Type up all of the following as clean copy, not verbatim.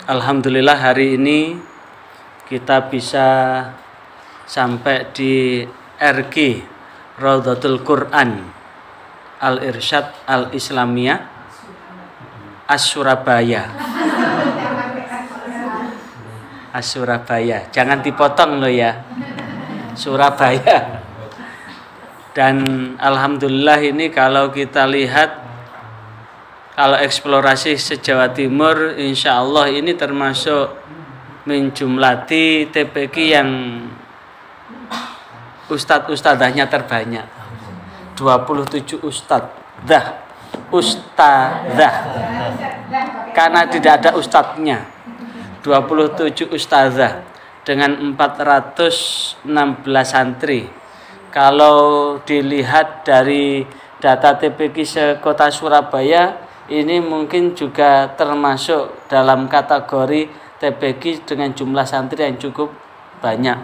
Alhamdulillah hari ini kita bisa sampai di RG Raudhatul Quran Al-Irsyad Al-Islamiyah As-Surabaya. As-Surabaya, jangan dipotong loh ya, Surabaya. Dan alhamdulillah ini kalau kita lihat, kalau eksplorasi se-Jawa Timur, insya Allah ini termasuk menjumlati TPQ yang ustadz-ustadzahnya terbanyak. 27 ustadzah, karena tidak ada ustadznya. 27 ustazah dengan 416 santri. Kalau dilihat dari data TPQ se-Kota Surabaya, ini mungkin juga termasuk dalam kategori TPQ dengan jumlah santri yang cukup banyak.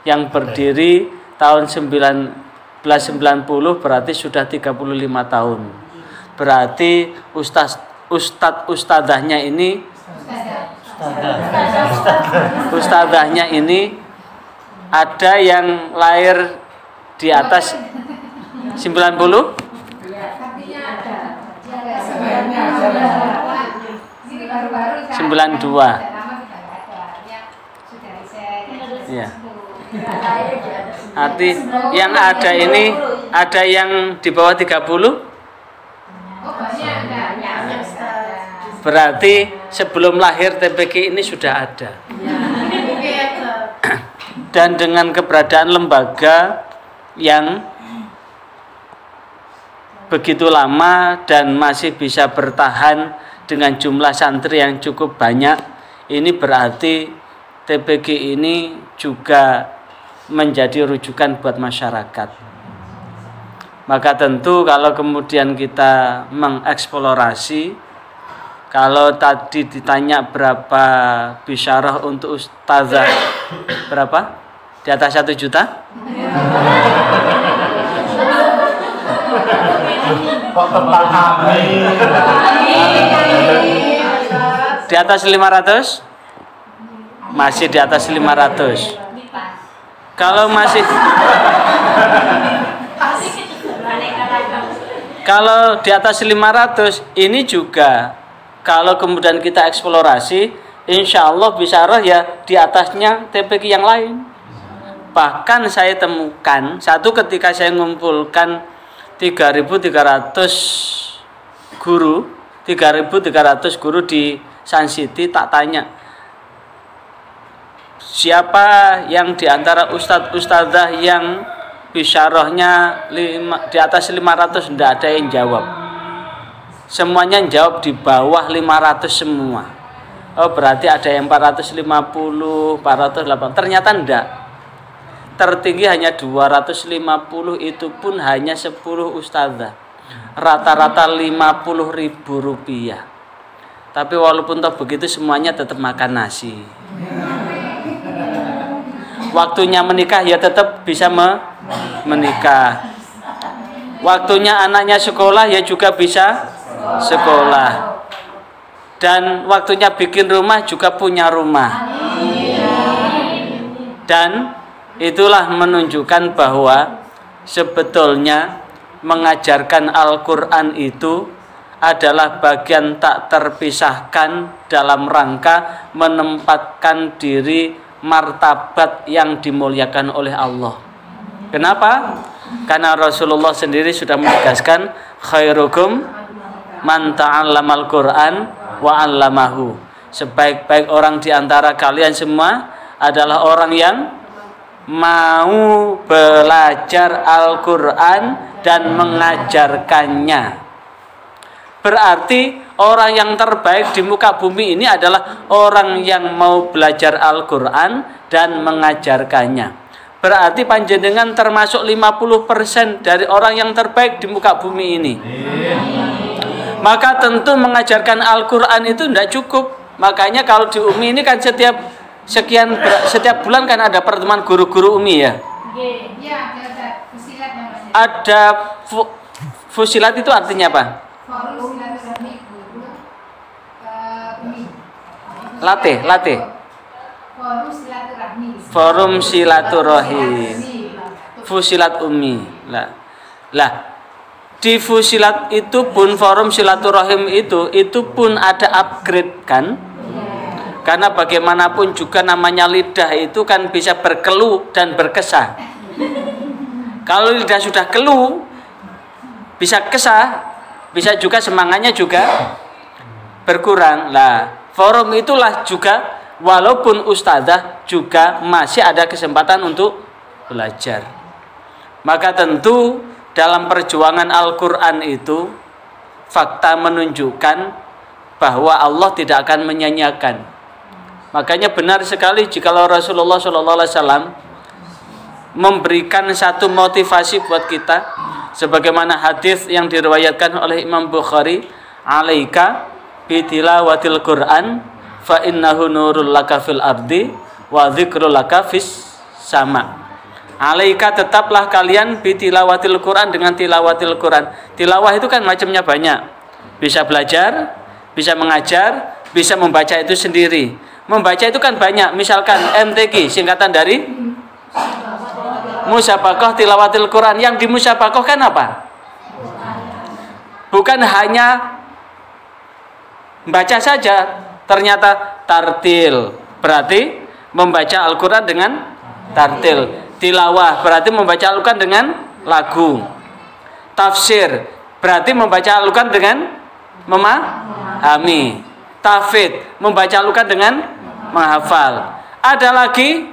Yang berdiri tahun 1990 berarti sudah 35 tahun. Berarti ustadzahnya ini ustadzahnya ini ada yang lahir di atas 90? 92. Ya. Arti yang ada ini, ada yang di bawah 30? Berarti sebelum lahir TPQ ini sudah ada. Dan dengan keberadaan lembaga yang begitu lama dan masih bisa bertahan dengan jumlah santri yang cukup banyak, ini berarti TPQ ini juga menjadi rujukan buat masyarakat. Maka tentu kalau kemudian kita mengeksplorasi, kalau tadi ditanya berapa bisyarah untuk ustazah, berapa? Di atas 1 juta? Di atas 500? Masih di atas 500. Kalau masih, kalau di atas 500 ini juga, kalau kemudian kita eksplorasi, insya Allah bisyarah ya di atasnya TPQ yang lain. Bahkan saya temukan satu ketika saya mengumpulkan 3.300 guru, 3.300 guru di Sun City, tak tanya siapa yang diantara ustadz-ustadzah yang bisyarahnya di atas 500, tidak ada yang jawab. Semuanya jawab di bawah 500 semua. Oh berarti ada yang 450, 480. Ternyata enggak. Tertinggi hanya 250, itu pun hanya 10 ustazah. Rata-rata 50.000 rupiah. Tapi walaupun toh begitu semuanya tetap makan nasi. Waktunya menikah ya tetap bisa menikah. Waktunya anaknya sekolah ya juga bisa sekolah. Dan waktunya bikin rumah juga punya rumah. Dan itulah menunjukkan bahwa sebetulnya mengajarkan Al-Quran itu adalah bagian tak terpisahkan dalam rangka menempatkan diri martabat yang dimuliakan oleh Allah. Kenapa? Karena Rasulullah sendiri sudah menegaskan khairukum man ta'allamal Qur'an wa 'allamahu. Sebaik-baik orang di antara kalian semua adalah orang yang mau belajar Al-Quran dan mengajarkannya. Berarti orang yang terbaik di muka bumi ini adalah orang yang mau belajar Al-Quran dan mengajarkannya. Berarti panjenengan termasuk 50% dari orang yang terbaik di muka bumi ini. Maka tentu mengajarkan Al-Quran itu tidak cukup. Makanya kalau di UMI ini kan setiap bulan kan ada pertemuan guru-guru UMI ya. Ada fusilat itu artinya apa? Latih. Forum silaturahim. Fusilat Umi. Lah, di Fusilat itu pun forum silaturahim itu pun ada upgrade kan? Karena bagaimanapun juga namanya lidah itu kan bisa berkeluh dan berkesah. Kalau lidah sudah keluh, bisa kesah, bisa juga semangatnya juga berkurang. Lah, forum itulah juga walaupun ustadzah juga masih ada kesempatan untuk belajar. Maka tentu dalam perjuangan Al-Quran itu fakta menunjukkan bahwa Allah tidak akan menyanyiakan. Makanya benar sekali jika Rasulullah SAW memberikan satu motivasi buat kita, sebagaimana hadis yang diriwayatkan oleh Imam Bukhari, alaika bitilawatil Quran fa innahu nurul laka fil ardi wa dzikrul laka fis sama. Alaika tetaplah kalian bitilawatil Quran, dengan tilawatil Quran. Tilawah itu kan macamnya banyak. Bisa belajar, bisa mengajar, bisa membaca itu sendiri. Membaca itu kan banyak. Misalkan MTQ singkatan dari Musabakoh Tilawatil Quran. Yang di musabakoh kan apa? Bukan hanya membaca saja, ternyata tartil. Berarti membaca Al-Quran dengan tartil. Tilawah berarti membaca Al-Quran dengan lagu. Tafsir berarti membaca Al-Quran dengan memahami. Tafid membaca Al-Quran dengan menghafal. Ada lagi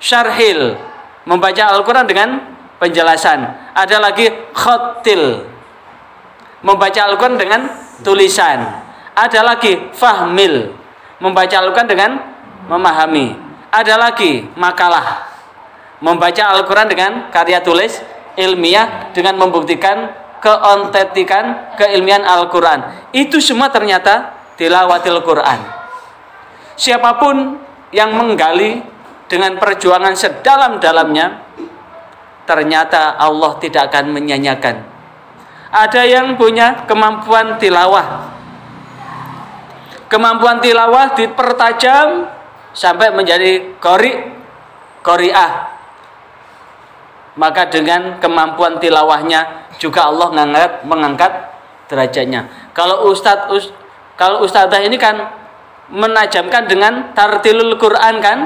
syarhil, membaca Al-Quran dengan penjelasan. Ada lagi khattil, membaca Al-Quran dengan tulisan. Ada lagi fahmil, membaca Al-Quran dengan memahami. Ada lagi makalah, membaca Al-Quran dengan karya tulis ilmiah dengan membuktikan keontentikan keilmian Al-Quran. Itu semua ternyata tilawatil Quran. Siapapun yang menggali dengan perjuangan sedalam-dalamnya, ternyata Allah tidak akan menyanyiakan. Ada yang punya kemampuan tilawah. Kemampuan tilawah dipertajam sampai menjadi qari'ah. Maka dengan kemampuan tilawahnya juga Allah mengangkat derajatnya. Kalau ustadzah ini kan menajamkan dengan tartilul Quran kan,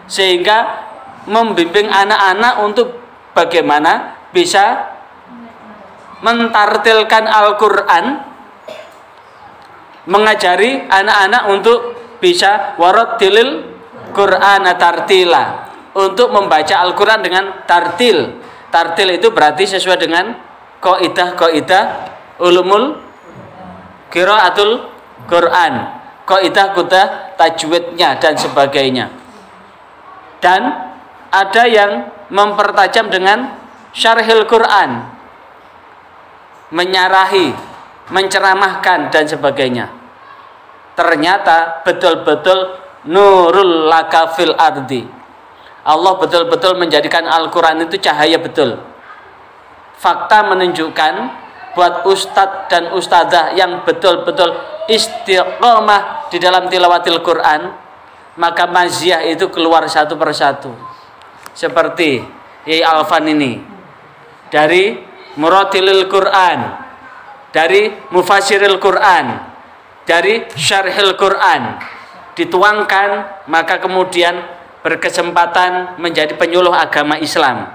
sehingga membimbing anak-anak untuk bagaimana bisa mentartilkan Al-Quran, mengajari anak-anak untuk bisa warattilil Quran tartila, untuk membaca Al-Quran dengan tartil. Tartil itu berarti sesuai dengan kaidah ulumul qiraatul Quran, kaidah tajwidnya dan sebagainya. Dan ada yang mempertajam dengan syarhil Quran, menyarahi, menceramahkan dan sebagainya. Ternyata betul-betul nurul laka fil ardi. Allah betul-betul menjadikan Al-Quran itu cahaya betul. Fakta menunjukkan buat ustadz dan ustadzah yang betul-betul istiqomah di dalam tilawatil Quran, maka maziah itu keluar satu persatu. Seperti Yai Alfan ini, dari muratilil Quran, dari mufassiril Quran, dari syarhil Quran, dituangkan, maka kemudian berkesempatan menjadi penyuluh agama Islam,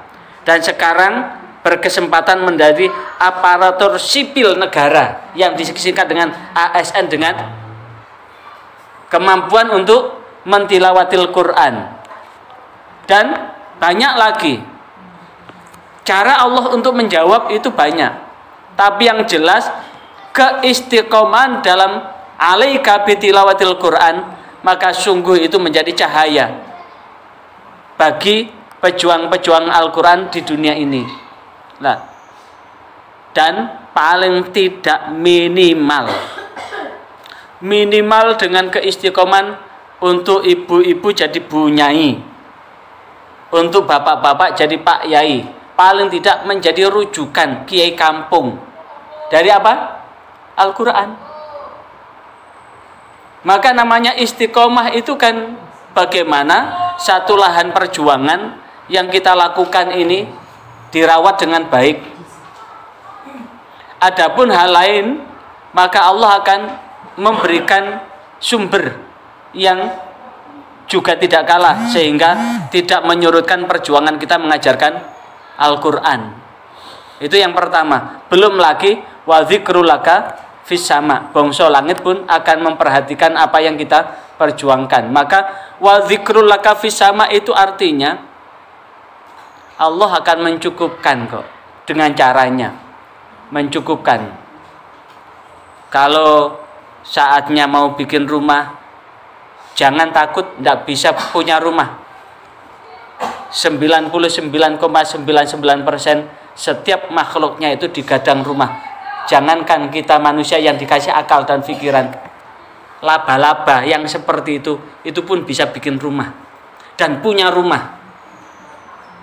dan sekarang berkesempatan menjadi aparatur sipil negara yang disingkat dengan ASN, dengan kemampuan untuk mentilawatil Quran. Dan banyak lagi cara Allah untuk menjawab itu banyak, tapi yang jelas keistiqomahan dalam alaika bitilawatil Quran, maka sungguh itu menjadi cahaya bagi pejuang-pejuang Al-Quran di dunia ini. Nah, dan paling tidak minimal dengan keistiqomahan untuk ibu-ibu jadi Bu Nyai, untuk bapak-bapak jadi Pak Yai, paling tidak menjadi rujukan kiai kampung dari apa? Al-Quran. Maka namanya istiqomah itu kan bagaimana satu lahan perjuangan yang kita lakukan ini dirawat dengan baik. Adapun hal lain, maka Allah akan memberikan sumber yang juga tidak kalah, sehingga tidak menyurutkan perjuangan kita mengajarkan Al-Quran. Itu yang pertama. Belum lagi wa dzikrulaka fis sama, bangsa langit pun akan memperhatikan apa yang kita perjuangkan. Maka wa dzikrulaka fis sama itu artinya Allah akan mencukupkan kok dengan caranya. Mencukupkan. Kalau saatnya mau bikin rumah, jangan takut tidak bisa punya rumah. 99,99% setiap makhluknya itu digadang rumah. Jangankan kita manusia yang dikasih akal dan pikiran, laba-laba yang seperti itu pun bisa bikin rumah dan punya rumah.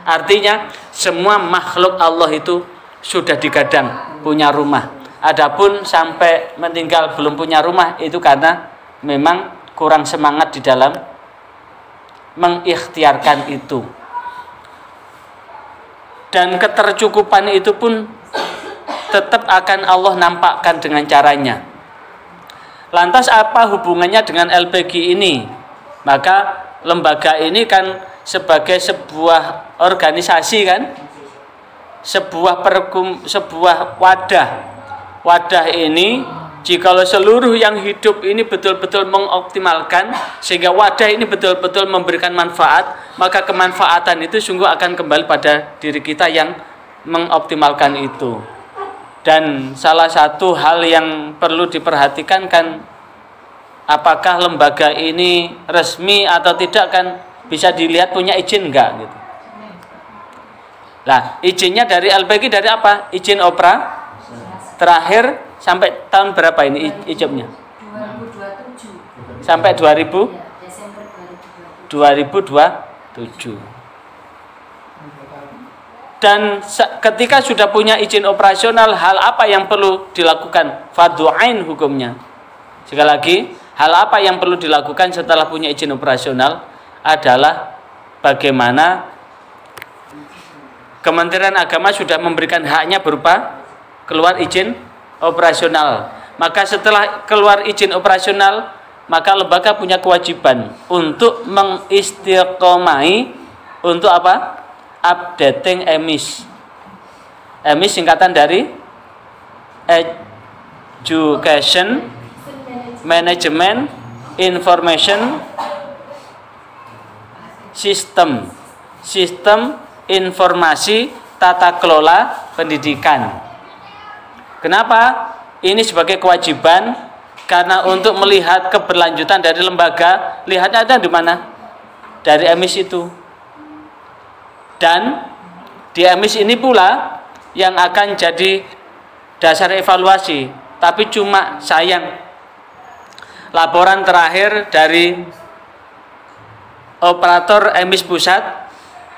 Artinya semua makhluk Allah itu sudah digadang punya rumah. Adapun sampai meninggal belum punya rumah, itu karena memang kurang semangat di dalam mengikhtiarkan itu. Dan ketercukupan itu pun tetap akan Allah nampakkan dengan caranya. Lantas apa hubungannya dengan LPG ini? Maka lembaga ini kan sebagai sebuah organisasi kan, sebuah wadah ini, jikalau seluruh yang hidup ini betul-betul mengoptimalkan sehingga wadah ini betul-betul memberikan manfaat, maka kemanfaatan itu sungguh akan kembali pada diri kita yang mengoptimalkan itu. Dan salah satu hal yang perlu diperhatikan kan, apakah lembaga ini resmi atau tidak kan bisa dilihat punya izin enggak gitu. Nah, izinnya dari LPG dari apa? Izin opera terakhir sampai tahun berapa ini izinnya? 2027. Sampai 2027. Dan ketika sudah punya izin operasional, hal apa yang perlu dilakukan? Fardhu ain hukumnya. Sekali lagi, hal apa yang perlu dilakukan setelah punya izin operasional adalah bagaimana Kementerian Agama sudah memberikan haknya berupa keluar izin operasional. Maka setelah keluar izin operasional, maka lembaga punya kewajiban untuk mengistiqomahi untuk apa? Updating EMIS. EMIS singkatan dari Education Management Information System. Sistem informasi tata kelola pendidikan. Kenapa? Ini sebagai kewajiban karena untuk melihat keberlanjutan dari lembaga, lihatnya ada di mana? Dari EMIS itu. Dan di EMIS ini pula yang akan jadi dasar evaluasi. Tapi cuma sayang, laporan terakhir dari operator EMIS pusat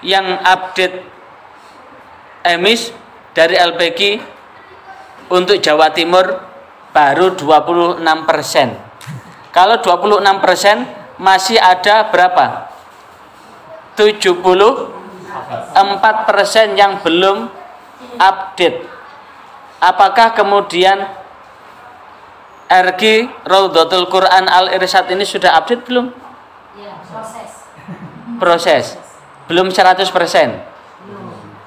yang update EMIS dari LPG untuk Jawa Timur baru 26%. Kalau 26% masih ada berapa? 74% yang belum update. Apakah kemudian RQ Raudhatul Quran Al-Irsyad ini sudah update belum? Ya, Proses. Belum 100%.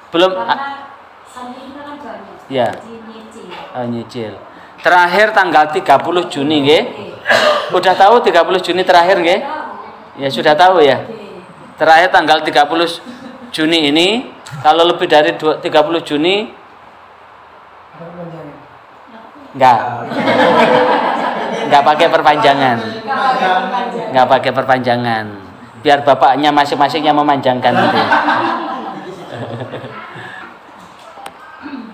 Belum. Karena sampingnya kan banyak. Ya. Nyicil. Nyicil. Terakhir tanggal 30 Juni nggih. Udah tahu 30 Juni terakhir nggih? Ya sudah tahu ya. Terakhir tanggal 30 Juni ini, kalau lebih dari 30 Juni enggak pakai perpanjangan. Enggak pakai perpanjangan. Biar bapaknya masing-masing yang memanjangkan itu.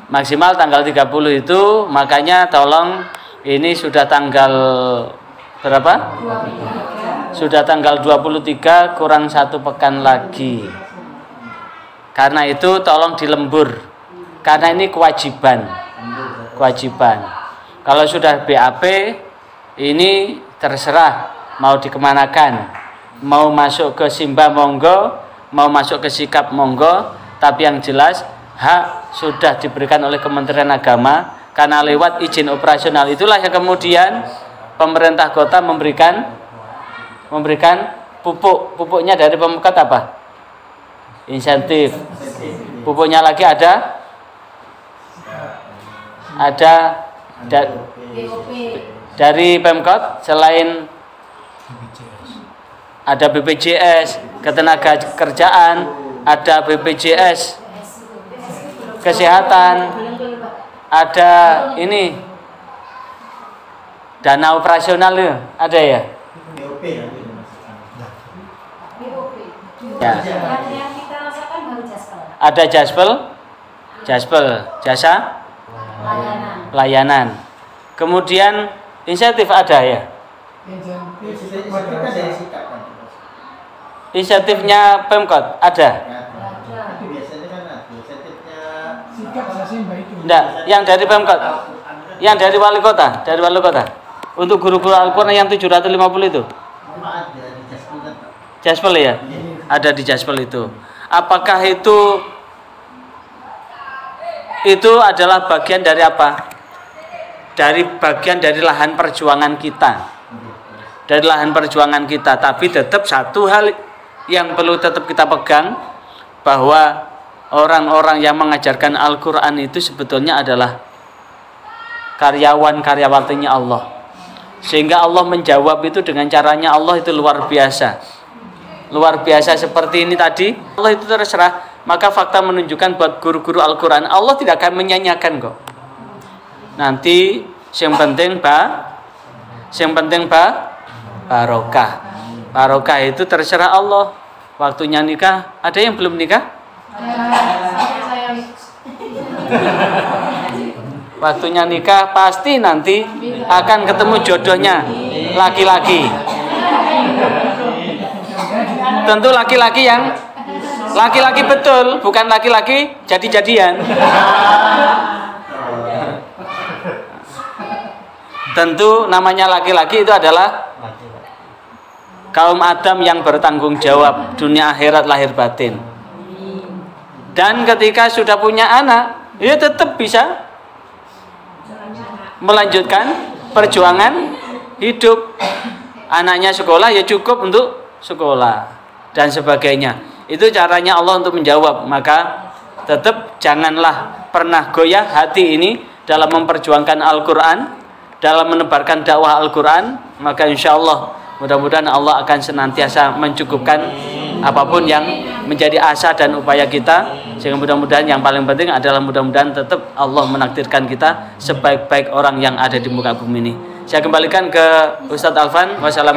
Maksimal tanggal 30 itu, makanya tolong ini sudah tanggal berapa? 23. Sudah tanggal 23, kurang 1 pekan lagi. Karena itu tolong dilembur. Karena ini kewajiban. Kewajiban. Kalau sudah BAP ini terserah mau dikemanakan, mau masuk ke Simba monggo, mau masuk ke Sikap monggo, tapi yang jelas hak sudah diberikan oleh Kementerian Agama, karena lewat izin operasional itulah yang kemudian pemerintah kota memberikan pupuknya dari Pemkot apa? Insentif. Pupuknya lagi ada dari Pemkot, selain ada BPJS Ketenagakerjaan, ada BPJS Kesehatan, ada ini dana operasional ya, ada ya? Ya. Yang kita rasakan baru Jaspel. Ada Jaspel, jasa layanan. Kemudian insentif ada ya? Insentifnya Pemkot ada? Enggak, yang dari Pemkot. Yang dari wali kota, Untuk guru-guru Al-Qur'an yang 750 itu. Jaspel ya? Ada di Jaspel itu. Apakah itu adalah bagian dari apa? Bagian dari lahan perjuangan kita. Dari lahan perjuangan kita, tapi tetap satu hal yang perlu tetap kita pegang, bahwa orang-orang yang mengajarkan Al-Qur'an itu sebetulnya adalah karyawan-karyawatinya Allah. Sehingga Allah menjawab itu dengan caranya Allah itu luar biasa. Luar biasa seperti ini tadi, Allah itu terserah. Maka fakta menunjukkan buat guru-guru Al-Qur'an, Allah tidak akan menyanyiakan kok. Nanti yang penting barokah. Barokah itu terserah Allah. Waktunya nikah, ada yang belum nikah? Waktunya nikah pasti nanti akan ketemu jodohnya laki-laki. Tentu laki-laki yang laki-laki betul, bukan laki-laki jadi-jadian. Tentu namanya laki-laki itu adalah kaum Adam yang bertanggung jawab dunia akhirat lahir batin. Dan ketika sudah punya anak, ya tetap bisa melanjutkan perjuangan hidup. Anaknya sekolah ya cukup untuk sekolah dan sebagainya. Itu caranya Allah untuk menjawab. Maka tetap janganlah pernah goyah hati ini dalam memperjuangkan Al-Qur'an, dalam menebarkan dakwah Al-Qur'an. Maka insya Allah mudah-mudahan Allah akan senantiasa mencukupkan apapun yang menjadi asa dan upaya kita. Sehingga mudah-mudahan yang paling penting adalah mudah-mudahan tetap Allah menakdirkan kita sebaik-baik orang yang ada di muka bumi ini. Saya kembalikan ke Ustadz Alvan. Wassalamualaikum.